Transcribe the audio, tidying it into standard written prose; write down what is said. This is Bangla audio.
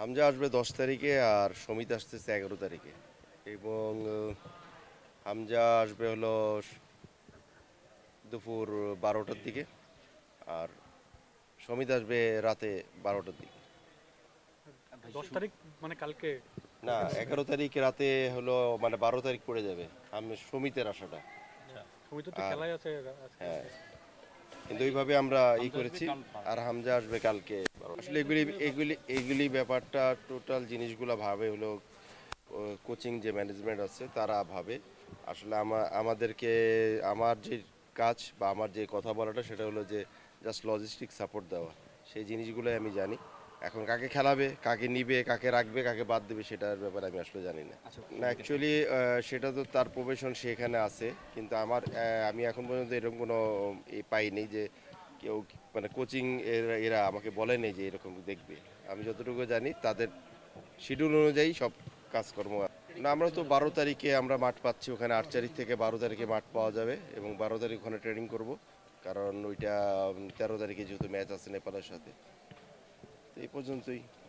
হামজা আসবে 10 তারিখে আর সমিত আসতেছে 11 তারিখে। এবং হামজা আসবে হলো দুপুর 12টার দিকে, আর সমিত আসবে রাতে 12টার দিকে। 10 তারিখ মানে কালকে? না, 11 তারিখ রাতে হলো, মানে 12 তারিখ পড়ে যাবে আমি সমিতের আসাটা। সমিত তো আর খেলায় আছে আজকে হ্যাঁ, রাতে। কিন্তু ওইভাবে আমরা করেছি। আর হামজা আসবে কালকে। আসলে এগুলি ব্যাপারটা, টোটাল জিনিসগুলো ভাবে হলো কোচিং যে ম্যানেজমেন্ট আছে তারা ভাবে। আসলে আমাদেরকে, আমার যে কাজ বা আমার যে কথা বলাটা সেটা হলো যে জাস্ট লজিস্টিক সাপোর্ট দেওয়া। সেই জিনিসগুলোই আমি জানি। এখন কাকে খেলাবে, কাকে নিবে, কাকে রাখবে, কাকে বাদ দেবে, সেটার ব্যাপারে আমি আসলে জানি না। না, অ্যাকচুয়ালি সেটা তো তার প্রফেশন, সে এখানে আছে। কিন্তু আমি এখন পর্যন্ত এরকম কোনো পাইনি যে কেউ, মানে কোচিং এরা আমাকে বলেনি যে এরকম দেখবে। আমি যতটুকু জানি তাদের শিডিউল অনুযায়ী সব কাজকর্ম। না, আমরা তো 12 তারিখে আমরা মাঠ পাচ্ছি ওখানে। 8 তারিখ থেকে 12 তারিখে মাঠ পাওয়া যাবে এবং 12 তারিখ ওখানে ট্রেনিং করব। কারণ ওইটা 13 তারিখে যেহেতু ম্যাচ আছে নেপালের সাথে। তো এই পর্যন্তই।